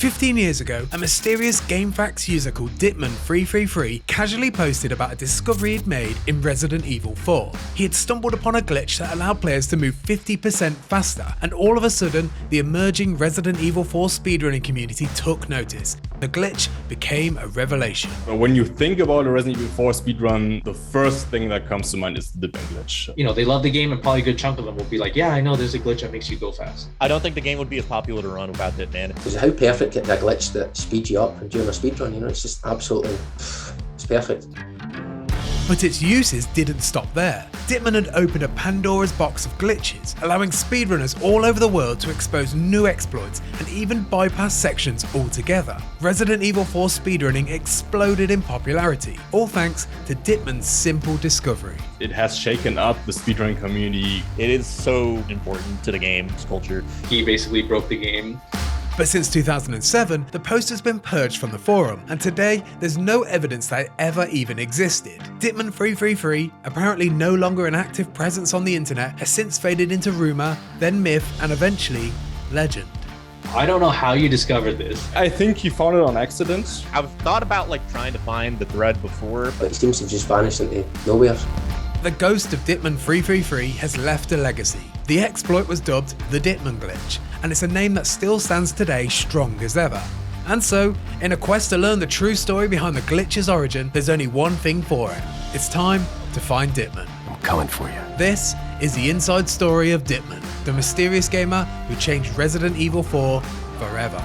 15 years ago, a mysterious GameFAQs user called Ditman333 casually posted about a discovery he'd made in Resident Evil 4. He had stumbled upon a glitch that allowed players to move 50% faster, and all of a sudden, the emerging Resident Evil 4 speedrunning community took notice. The glitch became a revelation. When you think about a Resident Evil 4 speedrun, the first thing that comes to mind is the Ditman Glitch. You know, they love the game and probably a good chunk of them will be like, yeah, I know there's a glitch that makes you go fast. I don't think the game would be as popular to run without Ditman. Because how perfect get that glitch that speeds you up during a speedrun, you know, it's just absolutely, it's perfect. But its uses didn't stop there. Ditman had opened a Pandora's box of glitches, allowing speedrunners all over the world to expose new exploits and even bypass sections altogether. Resident Evil 4 speedrunning exploded in popularity, all thanks to Ditman's simple discovery. It has shaken up the speedrunning community. It is so important to the game's culture. He basically broke the game. But since 2007, the post has been purged from the forum, and today there's no evidence that it ever even existed. Ditman333, apparently no longer an active presence on the internet, has since faded into rumour, then myth, and eventually legend. I don't know how you discovered this. I think he found it on accident. I've thought about trying to find the thread before, But it seems to just vanish into nowhere. The ghost of Ditman333 has left a legacy. The exploit was dubbed the Ditman Glitch, and it's a name that still stands today strong as ever. And so, in a quest to learn the true story behind the glitch's origin, there's only one thing for it. It's time to find Ditman. I'm coming for you. This is the inside story of Ditman, the mysterious gamer who changed Resident Evil 4 forever.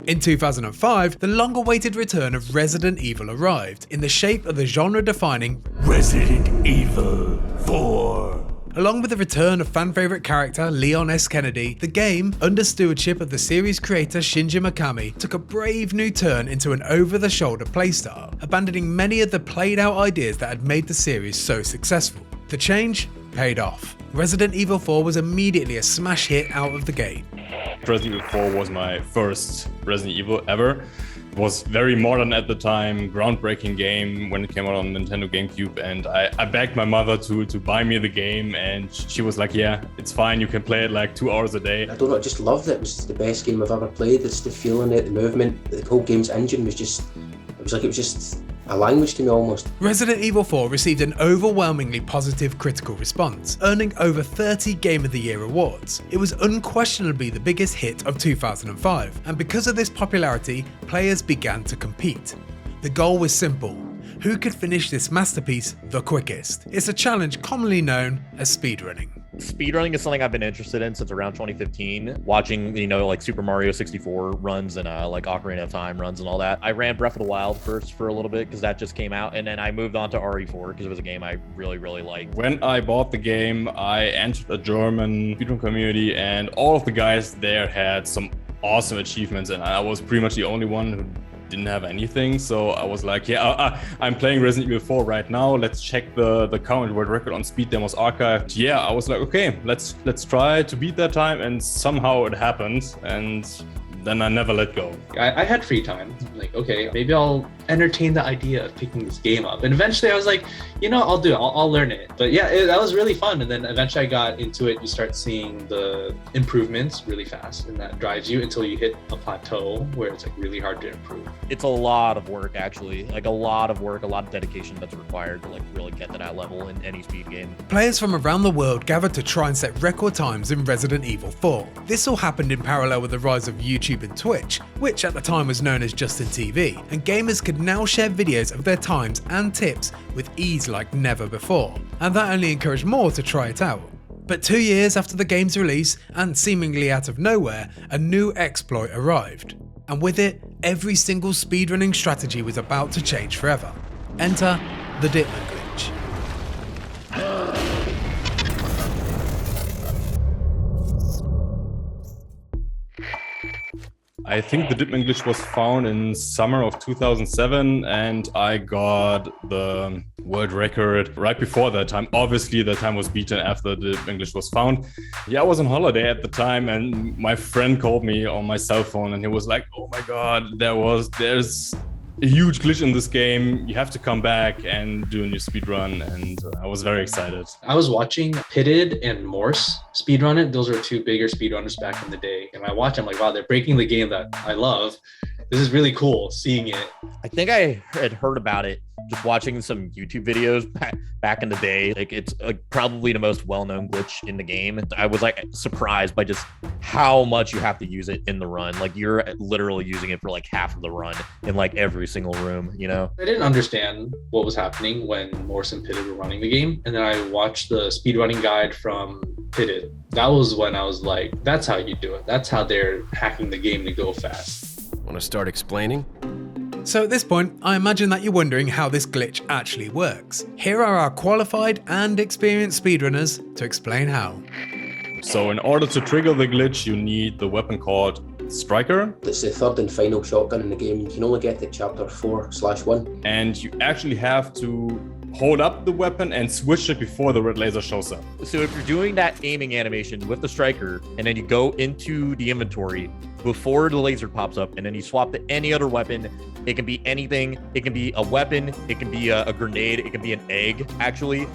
In 2005, the long-awaited return of Resident Evil arrived, in the shape of the genre-defining Resident Evil 4. Along with the return of fan-favourite character Leon S. Kennedy, the game, under stewardship of the series creator Shinji Mikami, took a brave new turn into an over-the-shoulder playstyle, abandoning many of the played-out ideas that had made the series so successful. The change paid off. Resident Evil 4 was immediately a smash hit out of the gate. Resident Evil 4 was my first Resident Evil ever. It was very modern at the time, groundbreaking game when it came out on Nintendo GameCube, and I begged my mother to buy me the game, and she was like, yeah, it's fine, you can play it 2 hours a day. I don't know, I just loved it. It was the best game I've ever played. It's the feeling, the movement, the whole game's engine was just, it was just a language to me almost. Resident Evil 4 received an overwhelmingly positive critical response, earning over 30 Game of the Year awards. It was unquestionably the biggest hit of 2005, and because of this popularity, players began to compete. The goal was simple: who could finish this masterpiece the quickest? It's a challenge commonly known as speedrunning. Speedrunning is something I've been interested in since around 2015. Watching, Super Mario 64 runs and Ocarina of Time runs and all that. I ran Breath of the Wild first for a little bit because that just came out, and then I moved on to RE4 because it was a game I really, really liked. When I bought the game, I entered a German speedrun community, and all of the guys there had some awesome achievements, and I was pretty much the only one who didn't have anything. So I was like, yeah, I'm playing Resident Evil 4 right now. Let's check the current world record on speed demos archived. Yeah, I was like, okay, let's try to beat that time, and somehow it happened, and then I never let go. I had free time. Like, okay, maybe I'll entertain the idea of picking this game up. And eventually I was like, I'll do it. I'll learn it. But yeah, that was really fun. And then eventually I got into it. You start seeing the improvements really fast, and that drives you until you hit a plateau where it's really hard to improve. It's a lot of work, actually. A lot of work, a lot of dedication that's required to really get to that level in any speed game. Players from around the world gathered to try and set record times in Resident Evil 4. This all happened in parallel with the rise of YouTube and Twitch, which at the time was known as Justin TV, and gamers could now share videos of their times and tips with ease like never before, and that only encouraged more to try it out. But 2 years after the game's release, and seemingly out of nowhere, a new exploit arrived. And with it, every single speedrunning strategy was about to change forever. Enter the Ditman Glitch. I think the Ditman Glitch was found in summer of 2007, and I got the world record right before that time. Obviously, that time was beaten after the Ditman Glitch was found. Yeah, I was on holiday at the time, and my friend called me on my cell phone, and he was like, "Oh my God, there's a huge glitch in this game. You have to come back and do a new speedrun, and I was very excited. I was watching Pitted and Morse speedrun it. Those are two bigger speedrunners back in the day. And I watch, I'm like, wow, they're breaking the game that I love. This is really cool seeing it. I think I had heard about it just watching some YouTube videos back in the day. Like, it's probably the most well-known glitch in the game. I was like surprised by just how much you have to use it in the run. Like, you're literally using it for like half of the run in like every single room, you know? I didn't understand what was happening when Morse and Pitted were running the game. And then I watched the speedrunning guide from Pitted. That was when I was like, that's how you do it. That's how they're hacking the game to go fast. Want to start explaining? So at this point, I imagine that you're wondering how this glitch actually works. Here are our qualified and experienced speedrunners to explain how. So in order to trigger the glitch, you need the weapon called Striker. It's the third and final shotgun in the game. You can only get it chapter 4/1. And you actually have to hold up the weapon and switch it before the red laser shows up. So if you're doing that aiming animation with the striker, and then you go into the inventory before the laser pops up, and then you swap to any other weapon, it can be anything. It can be a weapon, it can be a grenade, it can be an egg, actually.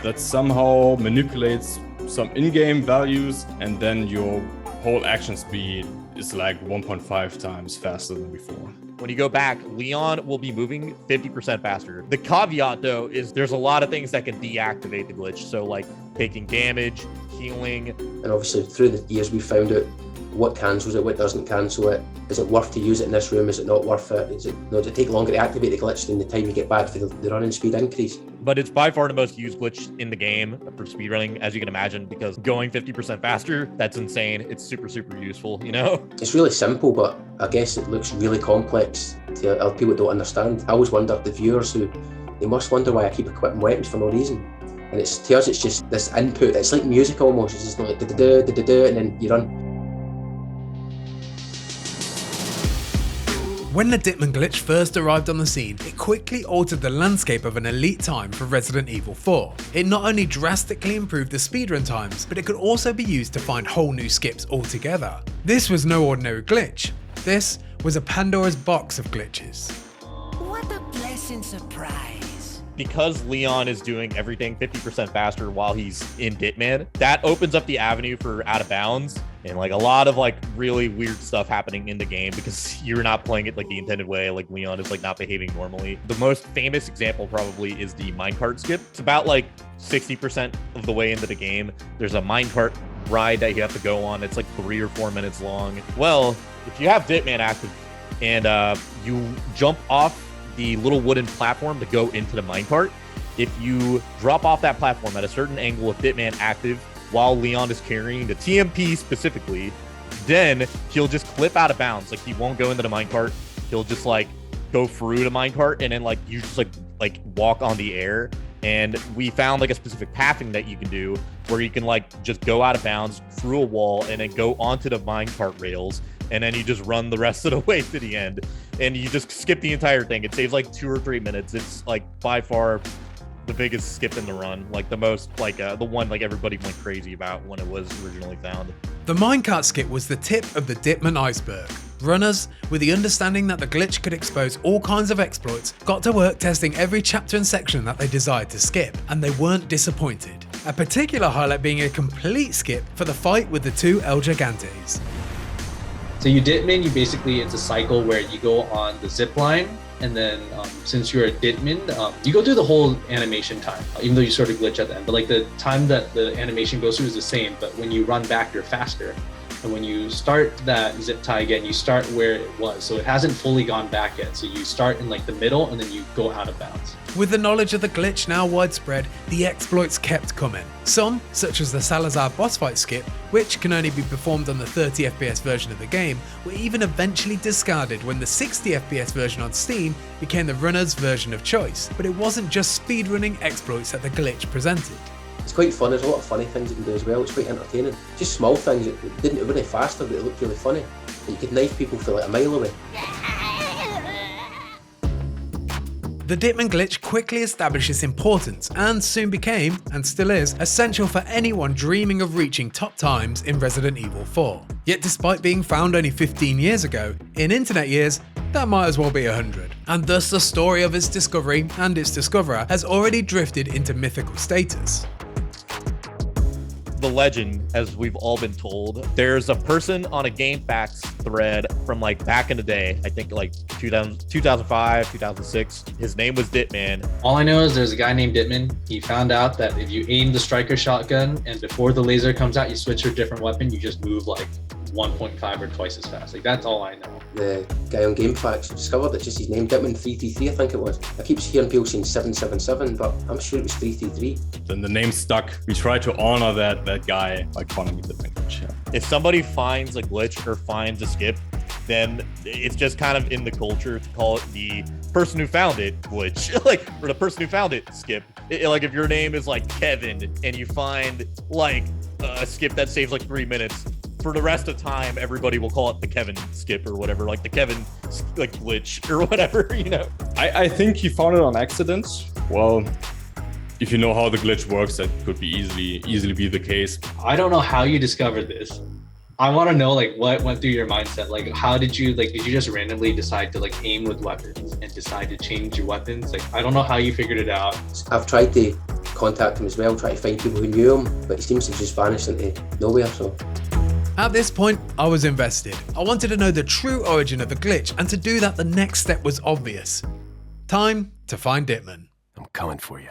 That somehow manipulates some in-game values, and then your whole action speed is like 1.5 times faster than before. When you go back, Leon will be moving 50% faster. The caveat, though, is there's a lot of things that can deactivate the glitch. So, like taking damage, healing. And obviously, through the years, we found out what cancels it, what doesn't cancel it. Is it worth to use it in this room? Is it not worth it? Does it take longer to activate the glitch than the time you get back for the running speed increase? But it's by far the most used glitch in the game for speedrunning, as you can imagine, because going 50% faster, that's insane. It's super, super useful, you know? It's really simple, but I guess it looks really complex to other people who don't understand. I always wonder, the viewers they must wonder why I keep equipping weapons for no reason. And to us, it's just this input. It's like music almost. It's just like da-da-da, da-da-da, and then you run. When the Ditman Glitch first arrived on the scene, it quickly altered the landscape of an elite time for Resident Evil 4. It not only drastically improved the speedrun times, but it could also be used to find whole new skips altogether. This was no ordinary glitch. This was a Pandora's box of glitches. What a pleasant surprise. Because Leon is doing everything 50% faster while he's in Ditman, that opens up the avenue for out of bounds and like a lot of like really weird stuff happening in the game because you're not playing it like the intended way. Like Leon is like not behaving normally. The most famous example probably is the minecart skip. It's about like 60% of the way into the game. There's a minecart ride that you have to go on. It's like 3 or 4 minutes long. Well, if you have Ditman active and you jump off the little wooden platform to go into the minecart, if you drop off that platform at a certain angle with Ditman active while Leon is carrying the TMP specifically, then he'll just clip out of bounds. Like he won't go into the minecart. He'll just like go through the minecart and then like you just like walk on the air. And we found like a specific pathing that you can do where you can like just go out of bounds through a wall and then go onto the minecart rails. And then you just run the rest of the way to the end and you just skip the entire thing. It saves like 2 or 3 minutes. It's like by far the biggest skip in the run, like the most, like the one like everybody went crazy about when it was originally found. The minecart skip was the tip of the Ditman iceberg. Runners, with the understanding that the glitch could expose all kinds of exploits, got to work testing every chapter and section that they desired to skip, and they weren't disappointed. A particular highlight being a complete skip for the fight with the 2 El Gigantes. So you Ditman, it's a cycle where you go on the zip line, and then since you're a Ditman, you go through the whole animation time, even though you sort of glitch at the end. But like the time that the animation goes through is the same, but when you run back, you're faster. And when you start that zip tie again, you start where it was. So it hasn't fully gone back yet. So you start in like the middle and then you go out of bounds. With the knowledge of the glitch now widespread, the exploits kept coming. Some, such as the Salazar boss fight skip, which can only be performed on the 30 FPS version of the game, were even eventually discarded when the 60 FPS version on Steam became the runner's version of choice. But it wasn't just speedrunning exploits that the glitch presented. It's quite fun. There's a lot of funny things you can do as well. It's quite entertaining. Just small things that didn't really faster, but it looked really funny. You could knife people for like a mile away. The Ditman Glitch quickly established its importance and soon became, and still is, essential for anyone dreaming of reaching top times in Resident Evil 4. Yet despite being found only 15 years ago, in internet years, that might as well be 100. And thus the story of its discovery and its discoverer has already drifted into mythical status. The legend, as we've all been told, there's a person on a GameFAQs thread from like back in the day, I think like 2005, 2006. His name was Ditman. All I know is there's a guy named Ditman. He found out that if you aim the striker shotgun and before the laser comes out, you switch to a different weapon, you just move like 1.5 or twice as fast. Like, that's all I know. The guy on GameFAQs discovered that just his name, Ditman333, I think it was. I keep hearing people saying 777, but I'm sure it was 333. Then the name stuck. We try to honor that guy by calling it Ditman Glitch. Yeah. If somebody finds a glitch or finds a skip, then it's just kind of in the culture to call it the person who found it glitch, like, or the person who found it skip. Like if your name is like Kevin and you find like a skip that saves like 3 minutes, for the rest of time, everybody will call it the Kevin skip or whatever, like the Kevin like glitch or whatever, you know. I think he found it on accident. Well, if you know how the glitch works, that could be easily be the case. I don't know how you discovered this. I want to know like what went through your mindset. Like, how did you did you just randomly decide to like aim with weapons and decide to change your weapons? Like, I don't know how you figured it out. I've tried to contact him as well, try to find people who knew him, but he seems to just vanish into nowhere, so. At this point, I was invested. I wanted to know the true origin of the glitch, and to do that, the next step was obvious. Time to find Ditman. I'm coming for you.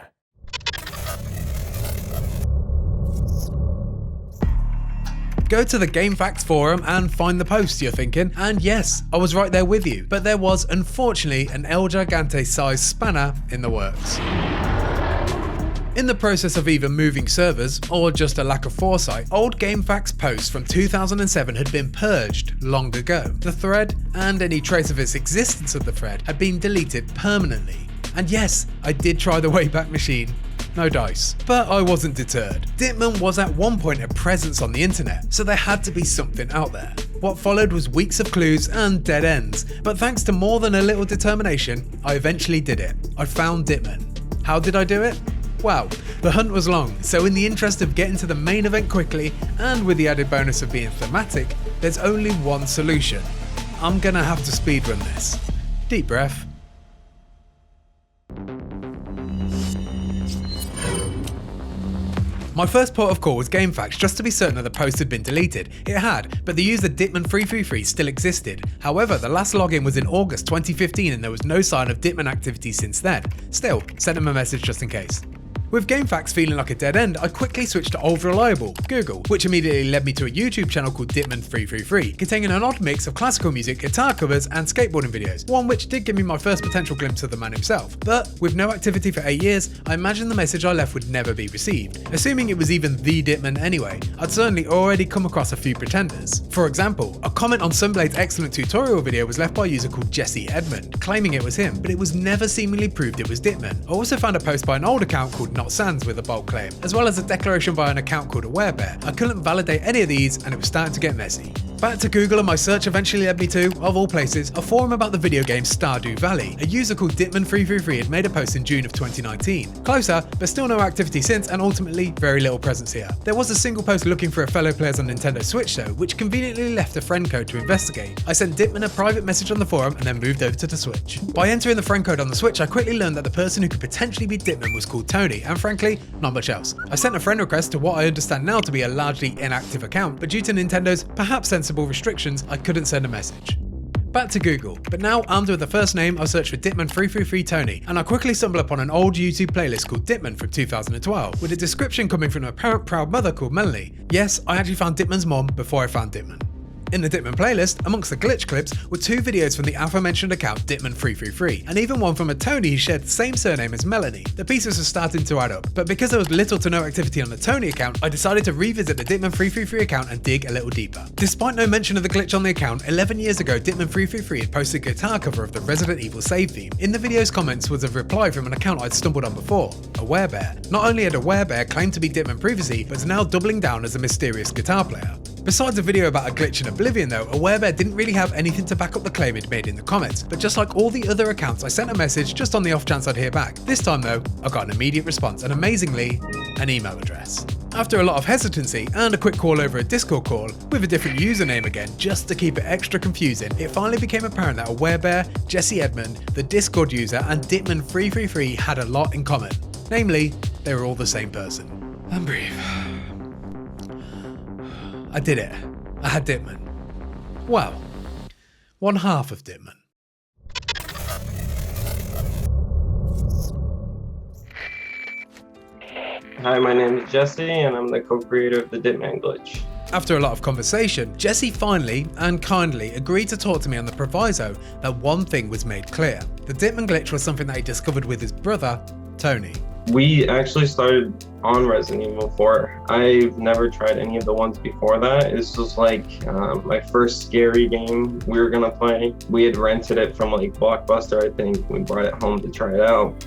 Go to the GameFAQs forum and find the post, you're thinking, and yes, I was right there with you, but there was unfortunately an El Gigante sized spanner in the works. In the process of either moving servers or just a lack of foresight, old GameFAQs posts from 2007 had been purged long ago. The thread, and any trace of its existence of the thread, had been deleted permanently. And yes, I did try the Wayback Machine. No dice. But I wasn't deterred. Ditman was at one point a presence on the internet, so there had to be something out there. What followed was weeks of clues and dead ends, but thanks to more than a little determination, I eventually did it. I found Ditman. How did I do it? Well, the hunt was long, so in the interest of getting to the main event quickly, and with the added bonus of being thematic, there's only one solution. I'm gonna have to speedrun this. Deep breath. My first port of call was GameFAQs just to be certain that the post had been deleted. It had, but the user Ditman333 still existed. However, the last login was in August 2015 and there was no sign of Ditman activity since then. Still, sent him a message just in case. With GameFAQs feeling like a dead end, I quickly switched to old reliable, Google, which immediately led me to a YouTube channel called Ditman333, containing an odd mix of classical music, guitar covers, and skateboarding videos, one which did give me my first potential glimpse of the man himself. But with no activity for 8 years, I imagined the message I left would never be received. Assuming it was even the Ditman anyway, I'd certainly already come across a few pretenders. For example, a comment on Sunblade's excellent tutorial video was left by a user called Jesse Edmund, claiming it was him, but it was never seemingly proved it was Ditman. I also found a post by an old account called Not Sans with a bold claim, as well as a declaration by an account called AwareBear. I couldn't validate any of these and it was starting to get messy. Back to Google, and my search eventually led me to, of all places, a forum about the video game Stardew Valley. A user called Ditman333 had made a post in June of 2019. Closer, but still no activity since, and ultimately very little presence here. There was a single post looking for a fellow players on Nintendo Switch though, which conveniently left a friend code to investigate. I sent Ditman a private message on the forum and then moved over to the Switch. By entering the friend code on the Switch, I quickly learned that the person who could potentially be Ditman was called Tony, and frankly, not much else. I sent a friend request to what I understand now to be a largely inactive account, but due to Nintendo's perhaps sensible restrictions, I couldn't send a message. Back to Google, but now armed with the first name, I searched for Ditman333 Tony, and I quickly stumbled upon an old YouTube playlist called Ditman from 2012, with a description coming from an apparent proud mother called Melanie. Yes, I actually found Ditman's mom before I found Ditman. In the Ditman playlist, amongst the glitch clips, were 2 videos from the aforementioned account Ditman333, and even one from a Tony who shared the same surname as Melanie. The pieces were starting to add up, but because there was little to no activity on the Tony account, I decided to revisit the Ditman333 account and dig a little deeper. Despite no mention of the glitch on the account, 11 years ago Ditman333 had posted a guitar cover of the Resident Evil save theme. In the video's comments was a reply from an account I'd stumbled on before, AwareBear. Not only had AwareBear claimed to be Ditman previously, but is now doubling down as a mysterious guitar player. Besides a video about a glitch in Oblivion though, AwareBear didn't really have anything to back up the claim he'd made in the comments, but just like all the other accounts, I sent a message just on the off chance I'd hear back. This time though, I got an immediate response and amazingly, an email address. After a lot of hesitancy and a quick call over a Discord call, with a different username again just to keep it extra confusing, it finally became apparent that Awerebear, Jesse Edmond, the Discord user and Ditman333 had a lot in common. Namely, they were all the same person. And breathe. I did it. I had Ditman. Well, one half of Ditman. Hi, my name is Jesse, and I'm the co-creator of the Ditman Glitch. After a lot of conversation, Jesse finally and kindly agreed to talk to me on the proviso that one thing was made clear. The Ditman Glitch was something that he discovered with his brother, Tony. We actually started on Resident Evil 4. I've never tried any of the ones before that. This was like my first scary game we were gonna play. We had rented it from like Blockbuster, I think. We brought it home to try it out.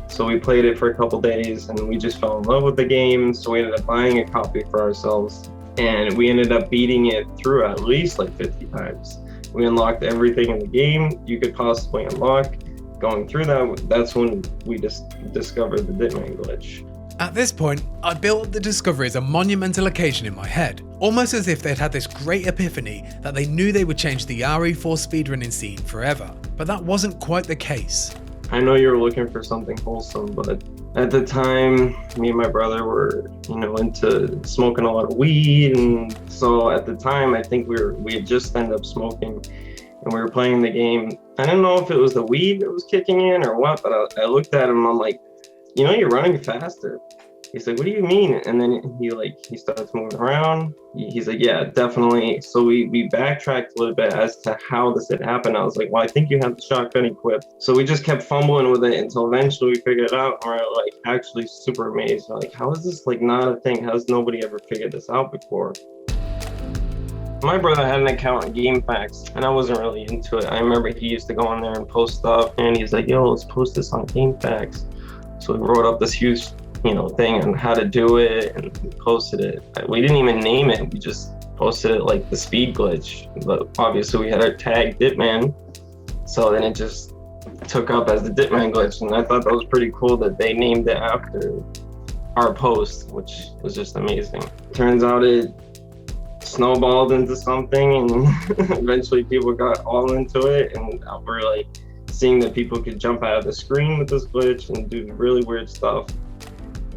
So we played it for a couple days and we just fell in love with the game. So we ended up buying a copy for ourselves and we ended up beating it through at least like 50 times. We unlocked everything in the game you could possibly unlock. Going through that, that's when we just discovered the Ditman Glitch. At this point, I built up the discovery as a monumental occasion in my head, almost as if they'd had this great epiphany that they knew they would change the RE4 speedrunning scene forever. But that wasn't quite the case. I know you were looking for something wholesome, but at the time, me and my brother were, into smoking a lot of weed, and so at the time, I think we had just ended up smoking, and we were playing the game. I don't know if it was the weed that was kicking in or what, but I looked at him, I'm like, you're running faster. He's like, what do you mean? And then he starts moving around. He's like, yeah, definitely. So we backtracked a little bit as to how this had happened. I was like, well, I think you have the shotgun equipped. So we just kept fumbling with it until eventually we figured it out. And we're like actually super amazed. We're like, how is this like not a thing? How has nobody ever figured this out before? My brother had an account on GameFAQs and I wasn't really into it. I remember he used to go on there and post stuff and he's like, yo, let's post this on GameFAQs. So we wrote up this huge thing on how to do it and posted it. We didn't even name it. We just posted it like the speed glitch. But obviously we had our tag Ditman. So then it just took up as the Ditman Glitch. And I thought that was pretty cool that they named it after our post, which was just amazing. Turns out it snowballed into something and eventually people got all into it. And we're like seeing that people could jump out of the screen with this glitch and do really weird stuff.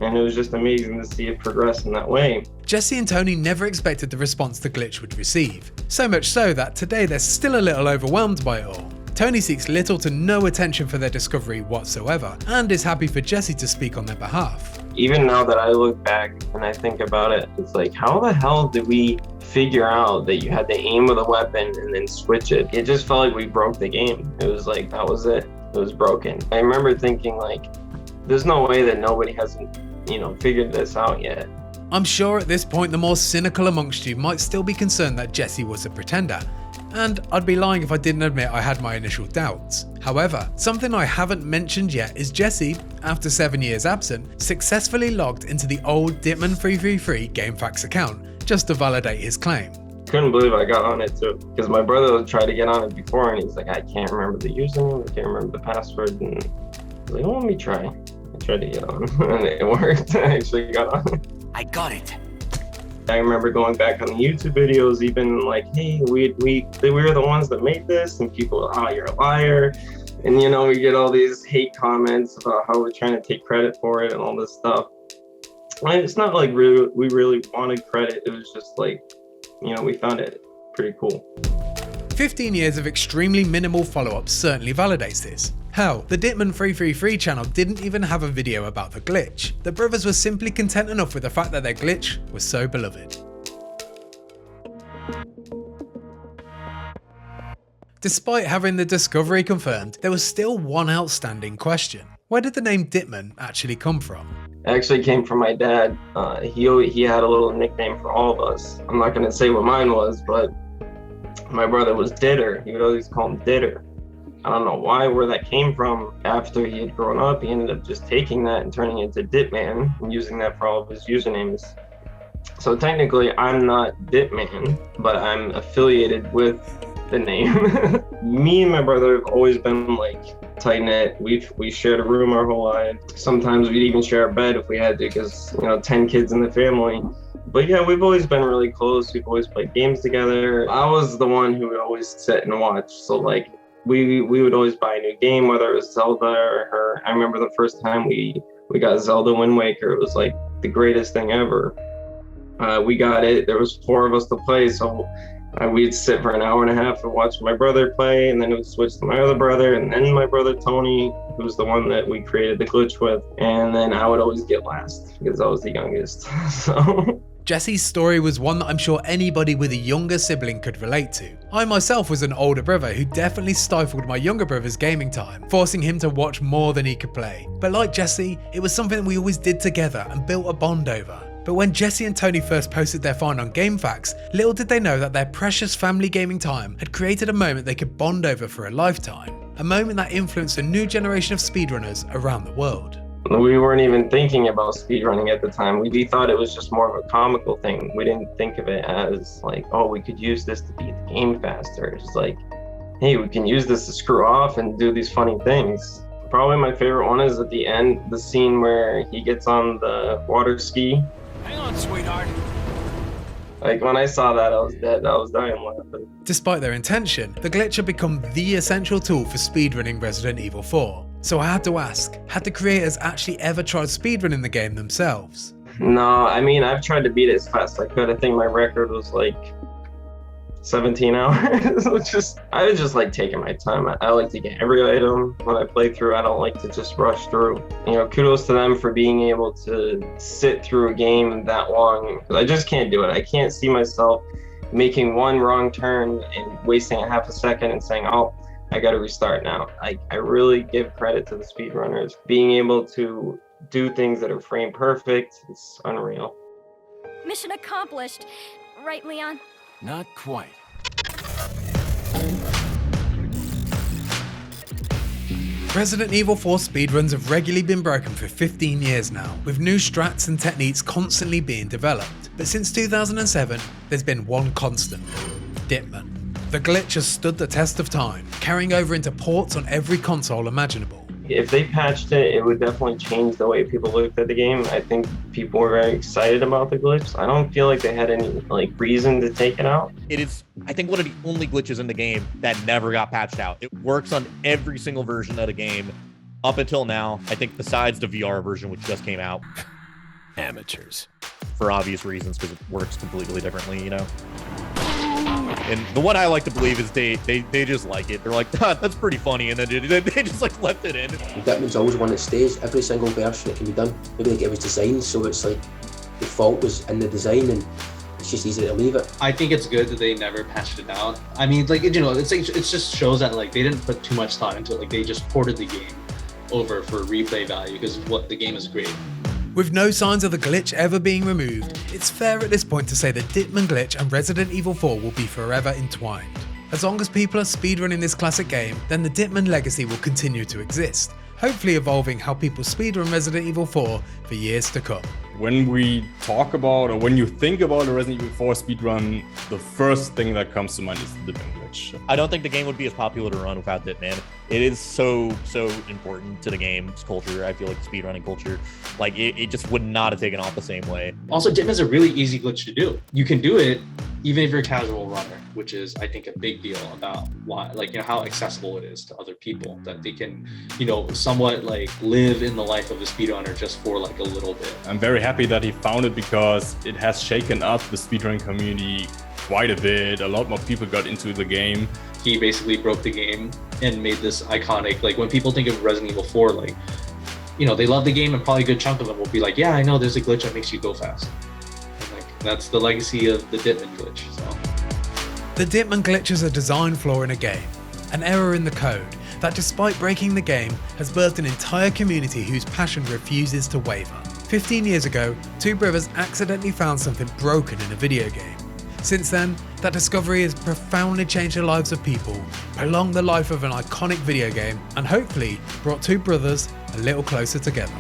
And it was just amazing to see it progress in that way. Jesse and Tony never expected the response the glitch would receive. So much so that today they're still a little overwhelmed by it all. Tony seeks little to no attention for their discovery whatsoever, and is happy for Jesse to speak on their behalf. Even now that I look back and I think about it, it's like, how the hell did we figure out that you had to aim with a weapon and then switch it? It just felt like we broke the game. It was like, that was it. It was broken. I remember thinking like, there's no way that nobody hasn't figured this out yet. I'm sure at this point the more cynical amongst you might still be concerned that Jesse was a pretender, and I'd be lying if I didn't admit I had my initial doubts. However, something I haven't mentioned yet is Jesse, after 7 years absent, successfully logged into the old Ditman333 GameFAQs account just to validate his claim. Couldn't believe I got on it too, because my brother tried to get on it before and he's like, I can't remember the username, I can't remember the password, and I was like, let me try. Tried to get on and it worked. I actually got on. I got it. I remember going back on the YouTube videos, even like, hey, we were the ones that made this, and people, oh, you're a liar. And we get all these hate comments about how we're trying to take credit for it and all this stuff. And it's not like we really wanted credit. It was just like, we found it pretty cool. 15 years of extremely minimal follow-up certainly validates this. Hell, the Ditman333 channel didn't even have a video about the glitch. The brothers were simply content enough with the fact that their glitch was so beloved. Despite having the discovery confirmed, there was still one outstanding question. Where did the name Ditman actually come from? It actually came from my dad. He had a little nickname for all of us. I'm not gonna say what mine was, but my brother was Ditter. He would always call him Ditter. I don't know where that came from. After he had grown up, he ended up just taking that and turning it into Ditman and using that for all of his usernames. So technically, I'm not Ditman, but I'm affiliated with the name. Me and my brother have always been like tight knit. We shared a room our whole life. Sometimes we'd even share a bed if we had to, because 10 kids in the family. But yeah, we've always been really close. We've always played games together. I was the one who would always sit and watch. So like we would always buy a new game, whether it was Zelda or her. I remember the first time we got Zelda Wind Waker. It was like the greatest thing ever. We got it. There was 4 of us to play, so we'd sit for an hour and a half and watch my brother play, and then it would switch to my other brother, and then my brother Tony, who was the one that we created the glitch with, and then I would always get last because I was the youngest. So Jesse's story was one that I'm sure anybody with a younger sibling could relate to. I myself was an older brother who definitely stifled my younger brother's gaming time, forcing him to watch more than he could play. But like Jesse, it was something that we always did together and built a bond over. But when Jesse and Tony first posted their find on GameFAQs, little did they know that their precious family gaming time had created a moment they could bond over for a lifetime. A moment that influenced a new generation of speedrunners around the world. we weren't even thinking about speedrunning at the time. We thought it was just more of a comical thing. We didn't think of it as like, oh, we could use this to beat the game faster. It's like, hey, we can use this to screw off and do these funny things. Probably my favorite one is at the end, the scene where he gets on the water ski. Hang on, sweetheart. Like when I saw that, I was dead. I was dying laughing. Despite their intention, the glitch had become the essential tool for speedrunning Resident Evil 4. So I had to ask, had the creators actually ever tried speedrunning the game themselves? No, I mean, I've tried to beat it as fast as I could. I think my record was like 17 hours. I was just like taking my time. I like to get every item when I play through. I don't like to just rush through. Kudos to them for being able to sit through a game that long. I just can't do it. I can't see myself making one wrong turn and wasting a half a second and saying, oh, I got to restart now. I really give credit to the speedrunners. Being able to do things that are frame perfect, it's unreal. Mission accomplished. Right, Leon? Not quite. Resident Evil 4 speedruns have regularly been broken for 15 years now, with new strats and techniques constantly being developed. But since 2007, there's been one constant: Ditman. The glitch has stood the test of time, carrying over into ports on every console imaginable. If they patched it, it would definitely change the way people looked at the game. I think people were very excited about the glitch. I don't feel like they had any reason to take it out. It is, I think, one of the only glitches in the game that never got patched out. It works on every single version of the game up until now. I think besides the VR version, which just came out. Amateurs. For obvious reasons, because it works completely differently, And the one I like to believe is they just like it. They're like, that's pretty funny, and then they just left it in. Ditman's always one that stays. Every single version it can be done. Maybe it was designed so it's like the fault was in the design and it's just easy to leave it. I think it's good that they never patched it out. I mean, it just shows that they didn't put too much thought into it. They just ported the game over for replay value because the game is great. With no signs of the glitch ever being removed, it's fair at this point to say that Ditman Glitch and Resident Evil 4 will be forever entwined. As long as people are speedrunning this classic game, then the Ditman legacy will continue to exist, hopefully evolving how people speedrun Resident Evil 4 for years to come. When we talk about, or when you think about a Resident Evil 4 speedrun, the first thing that comes to mind is the Ditman Glitch. I don't think the game would be as popular to run without Ditman. It is so important to the game's culture. I feel like the speedrunning culture, it just would not have taken off the same way. Also, Ditman is a really easy glitch to do. You can do it even if you're a casual runner, which is, I think, a big deal about why, how accessible it is to other people, that they can, somewhat live in the life of a speedrunner just for a little bit. I'm very happy that he found it because it has shaken up the speedrunning community quite a bit. A lot more people got into the game. He basically broke the game and made this iconic, when people think of Resident Evil 4, they love the game and probably a good chunk of them will be like, yeah, I know there's a glitch that makes you go fast. And, that's the legacy of the Ditman glitch. So. The Ditman glitch is a design flaw in a game, an error in the code, that despite breaking the game, has birthed an entire community whose passion refuses to waver. 15 years ago, two brothers accidentally found something broken in a video game. Since then, that discovery has profoundly changed the lives of people, prolonged the life of an iconic video game, and hopefully brought two brothers a little closer together.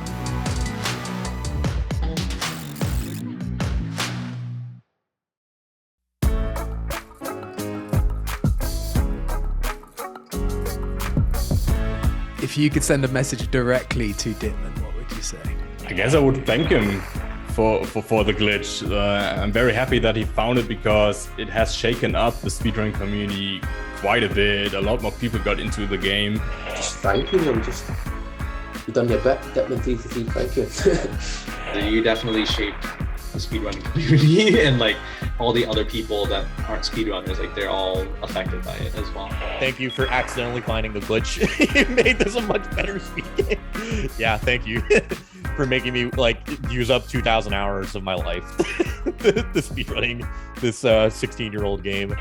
If you could send a message directly to Ditman, what would you say? I guess I would thank him for the glitch. I'm very happy that he found it because it has shaken up the speedrunning community quite a bit. A lot more people got into the game. Just thank you, man. Just you done your bit, Ditman333. Thank you. You definitely shaped the speedrunning community and like all the other people that aren't speedrunners, like they're all affected by it as well. Thank you for accidentally finding the glitch. You made this a much better speed game. Yeah, thank you for making me like use up 2,000 hours of my life the speedrunning this 16-year-old game.